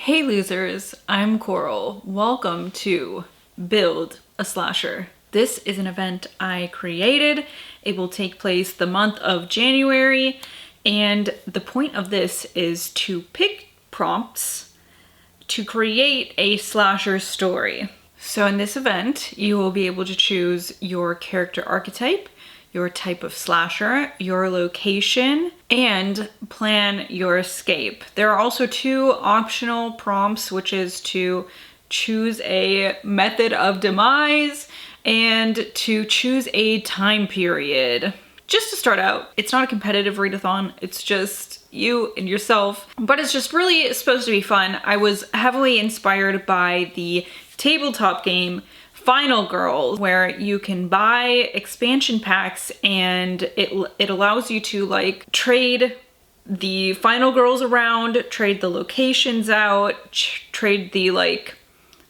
Hey losers, I'm Coral. Welcome to Build a Slasher. This is an event I created. It will take place the month of January, and the point of this is to pick prompts to create a slasher story. So in this event, you will be able to choose your character archetype, your type of slasher, your location, and plan your escape. There are also two optional prompts, which is to choose a method of demise and to choose a time period. Just to start out, it's not a competitive readathon, it's just you and yourself, but it's just really supposed to be fun. I was heavily inspired by the tabletop game Final Girls, where you can buy expansion packs and it allows you to like trade the Final Girls around, trade the locations out, trade the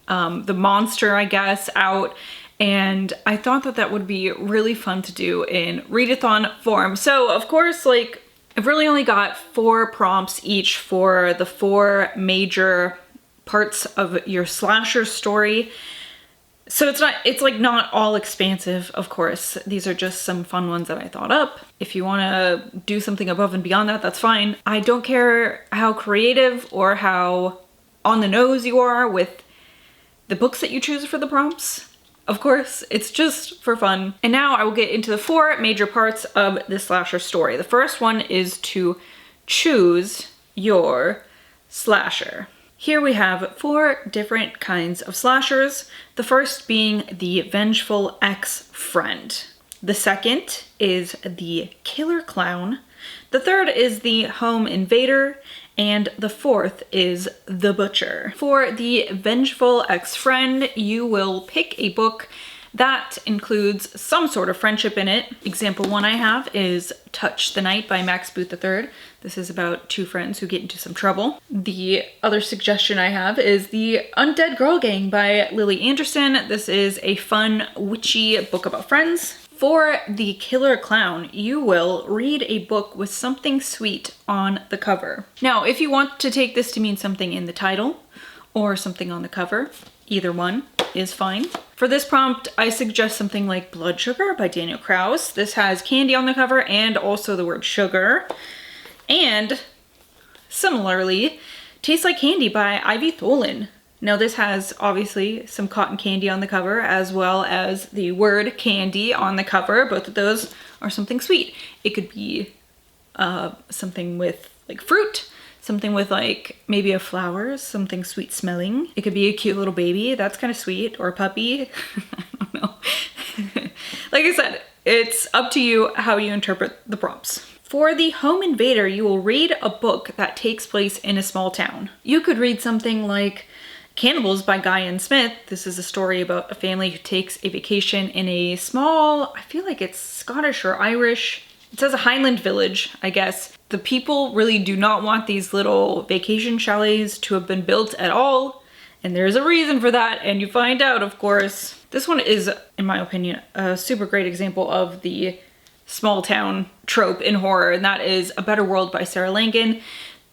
the monster, I guess, out. And I thought that that would be really fun to do in readathon form. So of course, I've really only got 4 prompts each for the 4 major parts of your slasher story. So it's not all expansive, of course. These are just some fun ones that I thought up. If you want to do something above and beyond that, that's fine. I don't care how creative or how on the nose you are with the books that you choose for the prompts. Of course, it's just for fun. And now I will get into the 4 major parts of the slasher story. The first one is to choose your slasher. Here we have 4 different kinds of slashers. The first being the vengeful ex-friend. The second is the killer clown. The third is the home invader. And the fourth is the butcher. For the vengeful ex-friend, you will pick a book that includes some sort of friendship in it. Example 1 I have is Touch the Night by Max Booth III. This is about 2 friends who get into some trouble. The other suggestion I have is The Undead Girl Gang by Lily Anderson. This is a fun, witchy book about friends. For the killer clown, you will read a book with something sweet on the cover. Now, if you want to take this to mean something in the title or something on the cover, either one is fine. For this prompt, I suggest something like Blood Sugar by Daniel Kraus. This has candy on the cover and also the word sugar. And similarly, Tastes Like Candy by Ivy Tholen. Now this has obviously some cotton candy on the cover as well as the word candy on the cover. Both of those are something sweet. It could be something with like fruit, something with like maybe a flower, something sweet smelling. It could be a cute little baby, that's kind of sweet, or a puppy. I don't know. Like I said, it's up to you how you interpret the prompts. For the home invader, you will read a book that takes place in a small town. You could read something like Cannibals by Guy and Smith. This is a story about a family who takes a vacation in a small, I feel like it's Scottish or Irish. It says a Highland village, I guess. The people really do not want these little vacation chalets to have been built at all. And there's a reason for that, and you find out, of course. This one is, in my opinion, a super great example of the small town trope in horror, and that is A Better World by Sarah Langan.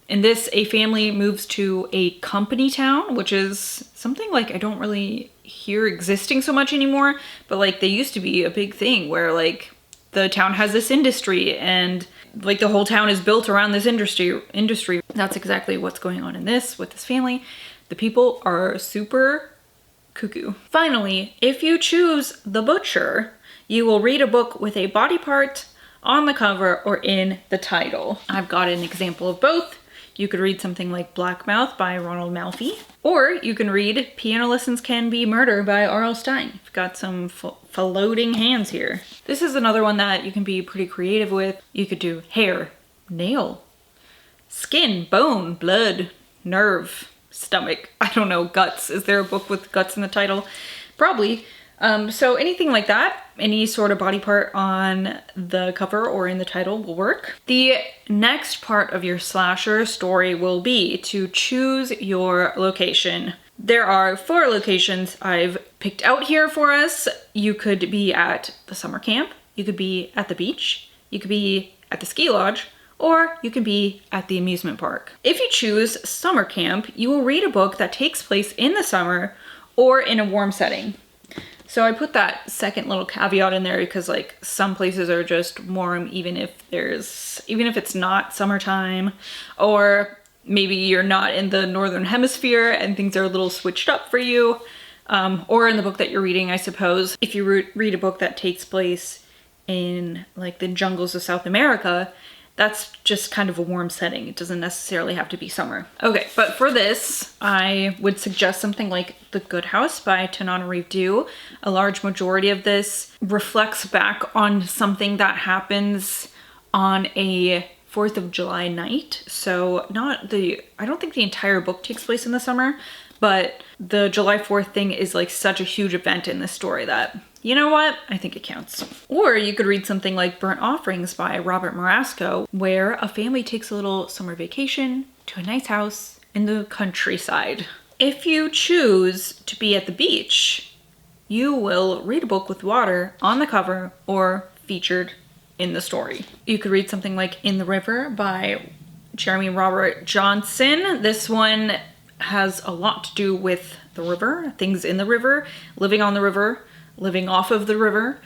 In this, a family moves to a company town, which is something like I don't really hear existing so much anymore, but like they used to be a big thing where like the town has this industry and like the whole town is built around this industry. That's exactly what's going on in this with this family. The people are super cuckoo. Finally, if you choose the butcher, you will read a book with a body part on the cover or in the title. I've got an example of both. You could read something like Black Mouth by Ronald Malfi, or you can read Piano Lessons Can Be Murder by R.L. Stine. You've got some floating hands here. This is another one that you can be pretty creative with. You could do hair, nail, skin, bone, blood, nerve, stomach, I don't know, guts. Is there a book with guts in the title? Probably. So anything like that, any sort of body part on the cover or in the title will work. The next part of your slasher story will be to choose your location. There are 4 locations I've picked out here for us. You could be at the summer camp, you could be at the beach, you could be at the ski lodge, or you can be at the amusement park. If you choose summer camp, you will read a book that takes place in the summer or in a warm setting. So I put that second little caveat in there because like some places are just warm even if it's not summertime, or maybe you're not in the northern hemisphere and things are a little switched up for you. Or in the book that you're reading, I suppose. If you read a book that takes place in like the jungles of South America, that's just kind of a warm setting. It doesn't necessarily have to be summer. Okay, but for this, I would suggest something like The Good House by Tananarive. A large majority of this reflects back on something that happens on a 4th of July night. So I don't think the entire book takes place in the summer, but the July 4th thing is like such a huge event in this story that, you know what? I think it counts. Or you could read something like Burnt Offerings by Robert Marasco, where a family takes a little summer vacation to a nice house in the countryside. If you choose to be at the beach, you will read a book with water on the cover or featured in the story. You could read something like In the River by Jeremy Robert Johnson. This one has a lot to do with the river, things in the river, living on the river, living off of the river,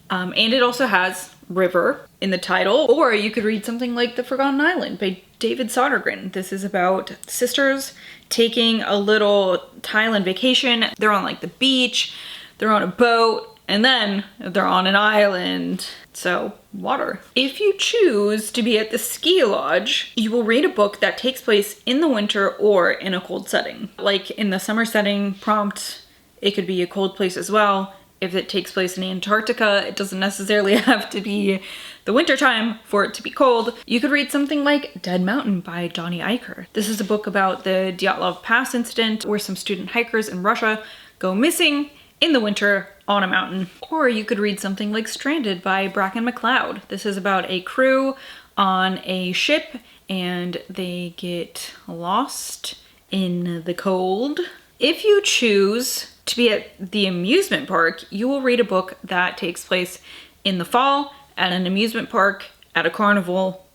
and it also has river in the title. Or you could read something like The Forgotten Island by David Sodergren. This is about sisters taking a little Thailand vacation. They're on like the beach, they're on a boat, and then they're on an island. So water. If you choose to be at the ski lodge, you will read a book that takes place in the winter or in a cold setting. Like in the summer setting prompt, it could be a cold place as well. If it takes place in Antarctica, it doesn't necessarily have to be the winter time for it to be cold. You could read something like Dead Mountain by Donnie Eicher. This is a book about the Dyatlov Pass incident where some student hikers in Russia go missing in the winter on a mountain. Or you could read something like Stranded by Bracken McLeod. This is about a crew on a ship and they get lost in the cold. If you choose to be at the amusement park, you will read a book that takes place in the fall at an amusement park, at a carnival,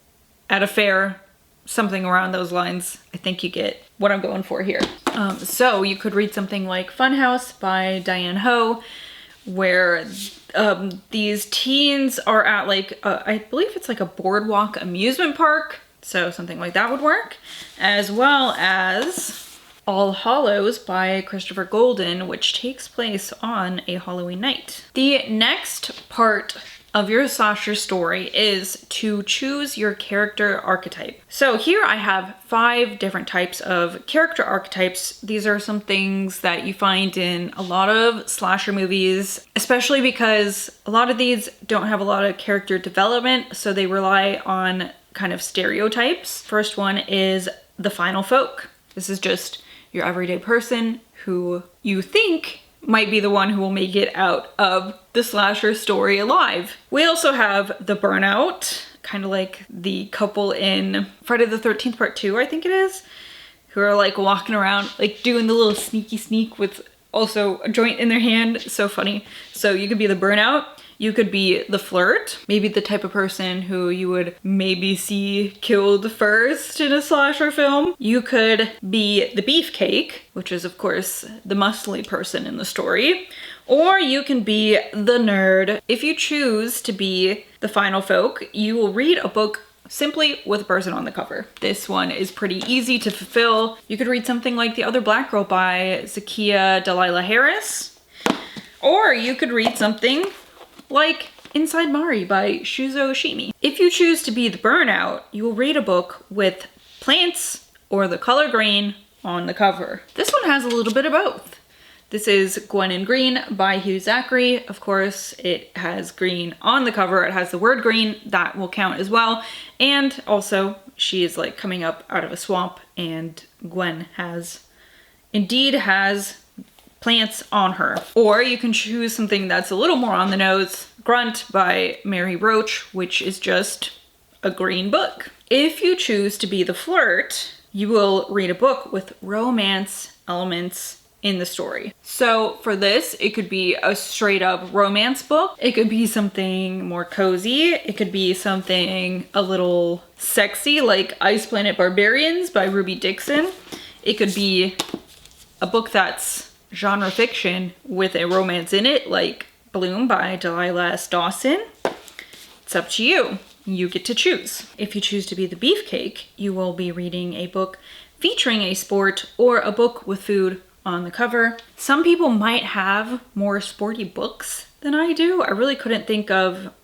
at a fair, something around those lines. I think you get what I'm going for here. So you could read something like Funhouse by Diane Ho, where these teens are at like, I believe it's like a boardwalk amusement park. So something like that would work. As well as All Hallows by Christopher Golden, which takes place on a Halloween night. The next part of your slasher story is to choose your character archetype. So here I have 5 different types of character archetypes. These are some things that you find in a lot of slasher movies, especially because a lot of these don't have a lot of character development, so they rely on kind of stereotypes. First one is the final folk. This is just your everyday person who you think might be the one who will make it out of the slasher story alive. We also have the burnout, kind of like the couple in Friday the 13th Part 2, I think it is, who are like walking around, like doing the little sneaky sneak with also a joint in their hand. So funny. So you could be the burnout. You could be the flirt, maybe the type of person who you would maybe see killed first in a slasher film. You could be the beefcake, which is of course the muscly person in the story. Or you can be the nerd. If you choose to be the final folk, you will read a book simply with a person on the cover. This one is pretty easy to fulfill. You could read something like The Other Black Girl by Zakiya Delilah Harris. Or you could read something like Inside Mari by Shuzo Oshimi. If you choose to be the burnout, you will read a book with plants or the color green on the cover. This one has a little bit of both. This is Gwen in Green by Hugh Zachary. Of course, it has green on the cover. It has the word green. That will count as well. And also, she is like coming up out of a swamp, and Gwen indeed has plants on her. Or you can choose something that's a little more on the nose. Grunt by Mary Roach, which is just a green book. If you choose to be the flirt, you will read a book with romance elements in the story. So for this, it could be a straight up romance book. It could be something more cozy. It could be something a little sexy like Ice Planet Barbarians by Ruby Dixon. It could be a book that's genre fiction with a romance in it like Bloom by Delilah S. Dawson. It's up to you. You get to choose. If you choose to be the beefcake, you will be reading a book featuring a sport or a book with food on the cover. Some people might have more sporty books than I do. I really couldn't think of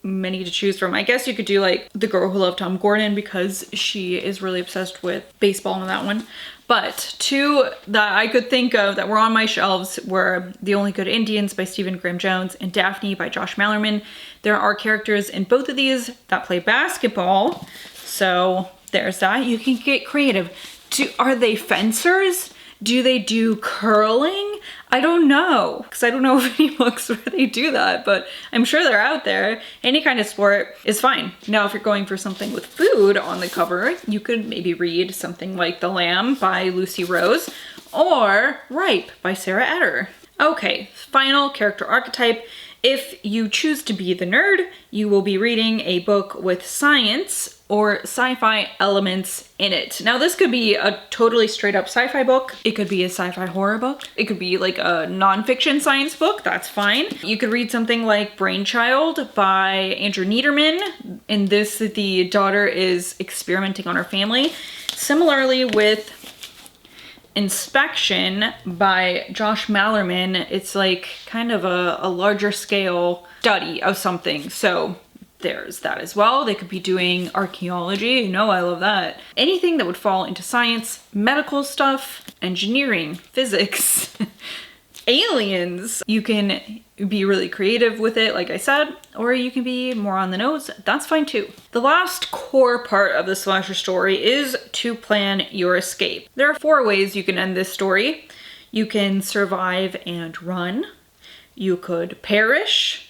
many to choose from. I guess you could do like The Girl Who Loved Tom Gordon because she is really obsessed with baseball in that one. But two that I could think of that were on my shelves were The Only Good Indians by Stephen Graham Jones and Daphne by Josh Malerman. There are characters in both of these that play basketball. So there's that. You can get creative. Are they fencers? Do they do curling? I don't know, because I don't know of any books where they do that, but I'm sure they're out there. Any kind of sport is fine. Now, if you're going for something with food on the cover, you could maybe read something like The Lamb by Lucy Rose or Ripe by Sarah Eder. Okay, final character archetype. If you choose to be the nerd, you will be reading a book with science or sci-fi elements in it. Now this could be a totally straight up sci-fi book. It could be a sci-fi horror book. It could be like a nonfiction science book, that's fine. You could read something like Brainchild by Andrew Niederman. In this, the daughter is experimenting on her family. Similarly with Inspection by Josh Malerman, it's like kind of a larger scale study of something. So there's that as well. They could be doing archaeology. You know, I love that. Anything that would fall into science, medical stuff, engineering, physics, aliens. You can be really creative with it, like I said, or you can be more on the nose. That's fine too. The last core part of the slasher story is to plan your escape. There are 4 ways you can end this story. You can survive and run. You could perish.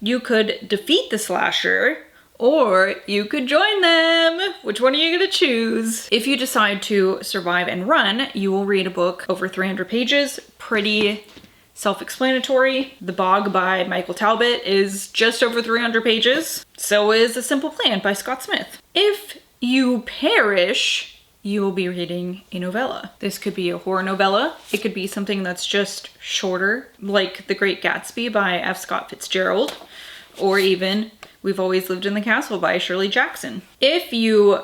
You could defeat the slasher, or you could join them. Which one are you gonna choose? If you decide to survive and run, you will read a book over 300 pages, pretty self-explanatory. The Bog by Michael Talbot is just over 300 pages. So is A Simple Plan by Scott Smith. If you perish, you will be reading a novella. This could be a horror novella. It could be something that's just shorter, like The Great Gatsby by F. Scott Fitzgerald, or even We've Always Lived in the Castle by Shirley Jackson. If you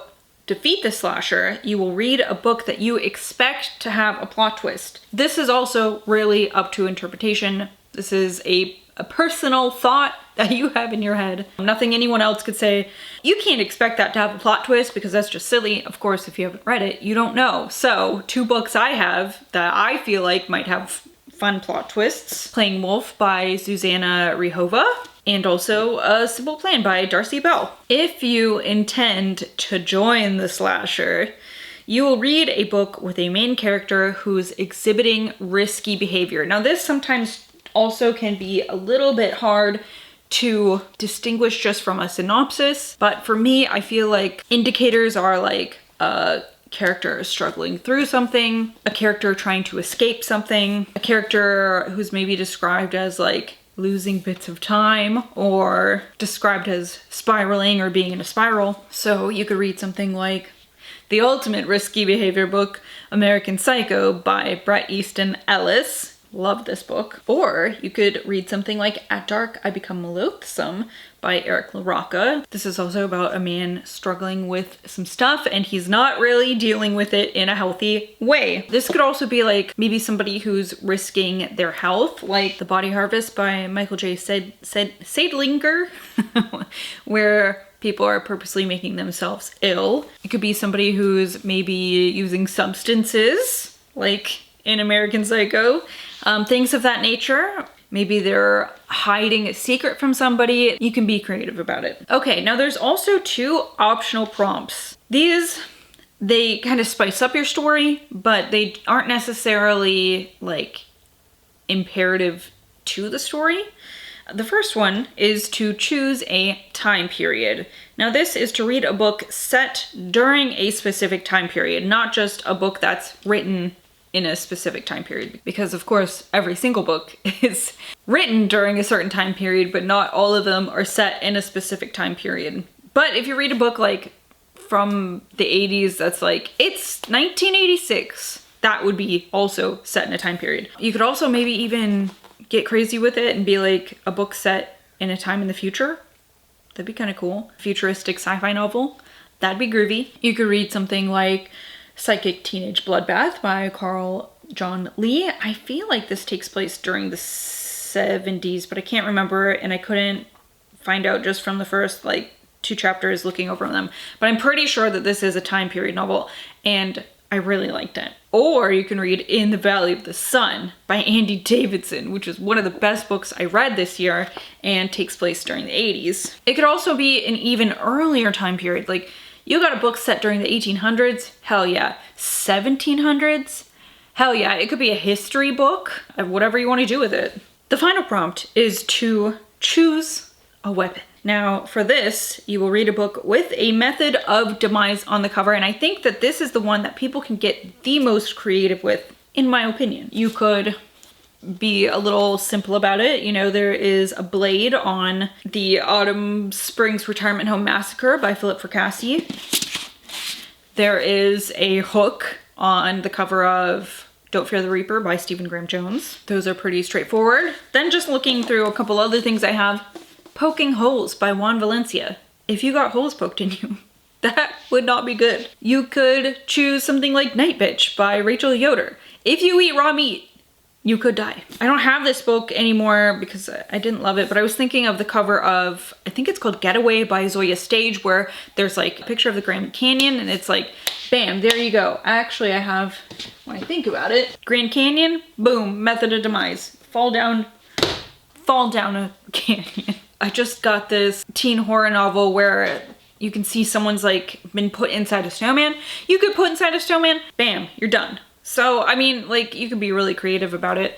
defeat the slasher, you will read a book that you expect to have a plot twist. This is also really up to interpretation. This is a personal thought that you have in your head. Nothing anyone else could say. You can't expect that to have a plot twist because that's just silly. Of course, if you haven't read it, you don't know. So 2 books I have that I feel like might have fun plot twists. Playing Wolf by Susanna Rihova, and also A Simple Plan by Darcy Bell. If you intend to join the slasher, you will read a book with a main character who's exhibiting risky behavior. Now this sometimes also can be a little bit hard to distinguish just from a synopsis, but for me, I feel like indicators are like a character struggling through something, a character trying to escape something, a character who's maybe described as like losing bits of time, or described as spiraling or being in a spiral. So you could read something like the ultimate risky behavior book, American Psycho by Bret Easton Ellis. Love this book. Or you could read something like At Dark I Become Loathsome by Eric LaRocca. This is also about a man struggling with some stuff and he's not really dealing with it in a healthy way. This could also be like maybe somebody who's risking their health, like The Body Harvest by Michael J. Seidlinger, where people are purposely making themselves ill. It could be somebody who's maybe using substances, like in American Psycho. Things of that nature. Maybe they're hiding a secret from somebody. You can be creative about it. Okay, now there's also 2 optional prompts. These, they kind of spice up your story, but they aren't necessarily like imperative to the story. The first one is to choose a time period. Now this is to read a book set during a specific time period, not just a book that's written in a specific time period, because of course every single book is written during a certain time period, but not all of them are set in a specific time period. But if you read a book like from the 80s that's like, it's 1986, that would be also set in a time period. You could also maybe even get crazy with it and be like a book set in a time in the future. That'd be kind of cool. Futuristic sci-fi novel. That'd be groovy. You could read something like Psychic Teenage Bloodbath by Carl John Lee. I feel like this takes place during the 70s, but I can't remember, and I couldn't find out just from the first like 2 chapters looking over them. But I'm pretty sure that this is a time period novel, and I really liked it. Or you can read In the Valley of the Sun by Andy Davidson, which is one of the best books I read this year and takes place during the 80s. It could also be an even earlier time period, like you got a book set during the 1800s? Hell yeah. 1700s? Hell yeah. It could be a history book, whatever you want to do with it. The final prompt is to choose a weapon. Now for this, you will read a book with a method of demise on the cover, and I think that this is the one that people can get the most creative with, in my opinion. You could be a little simple about it. You know, there is a blade on the Autumn Springs Retirement Home Massacre by Philip Fracassi. There is a hook on the cover of Don't Fear the Reaper by Stephen Graham Jones. Those are pretty straightforward. Then just looking through a couple other things I have, Poking Holes by Juan Valencia. If you got holes poked in you, that would not be good. You could choose something like Night Bitch by Rachel Yoder. If you eat raw meat, you could die. I don't have this book anymore because I didn't love it, but I was thinking of the cover of, I think it's called Getaway by Zoya Stage, where there's like a picture of the Grand Canyon and it's like, bam, there you go. Actually, I have, when I think about it, Grand Canyon, boom, method of demise. Fall down a canyon. I just got this teen horror novel where you can see someone's like been put inside a snowman. You could put inside a snowman, bam, you're done. So, I mean, like, you can be really creative about it.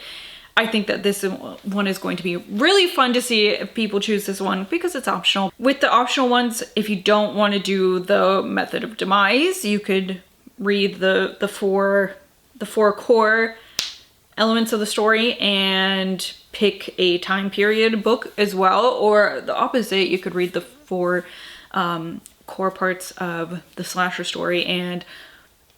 I think that this one is going to be really fun to see if people choose this one because it's optional. With the optional ones, if you don't want to do the method of demise, you could read the four core elements of the story and pick a time period book as well. Or the opposite, you could read the 4 core parts of the slasher story and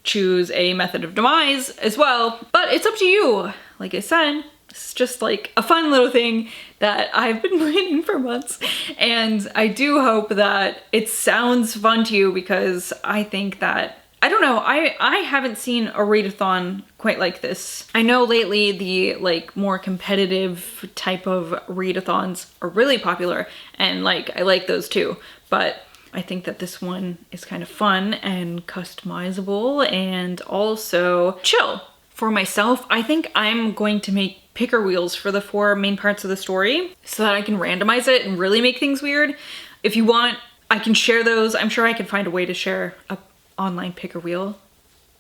choose a method of demise as well, but it's up to you. Like I said, it's just like a fun little thing that I've been planning for months, and I do hope that it sounds fun to you because I think that, I don't know, I haven't seen a readathon quite like this. I know lately the like more competitive type of readathons are really popular, and like I like those too, but I think that this one is kind of fun and customizable and also chill. For myself, I think I'm going to make picker wheels for the 4 main parts of the story so that I can randomize it and really make things weird. If you want, I can share those. I'm sure I can find a way to share an online picker wheel.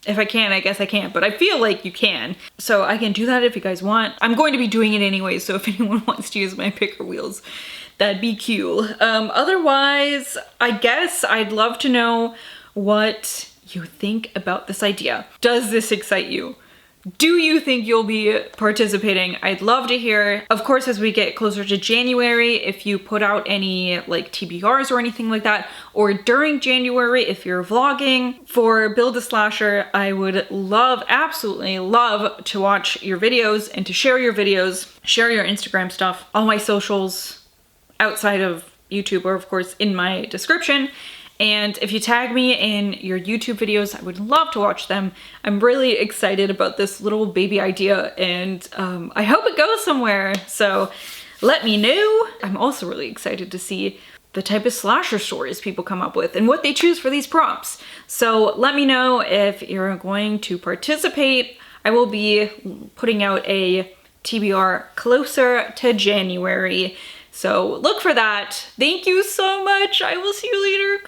If I can, I guess I can't, but I feel like you can. So I can do that if you guys want. I'm going to be doing it anyway, so if anyone wants to use my picker wheels, that'd be cute. Otherwise, I guess I'd love to know what you think about this idea. Does this excite you? Do you think you'll be participating? I'd love to hear. Of course, as we get closer to January, if you put out any like TBRs or anything like that, or during January, if you're vlogging for Build a Slasher, I would love, absolutely love to watch your videos and to share your videos, share your Instagram stuff, all my socials outside of YouTube are of course in my description. And if you tag me in your YouTube videos, I would love to watch them. I'm really excited about this little baby idea, and I hope it goes somewhere. So let me know. I'm also really excited to see the type of slasher stories people come up with and what they choose for these prompts. So let me know if you're going to participate. I will be putting out a TBR closer to January. So look for that. Thank you so much. I will see you later.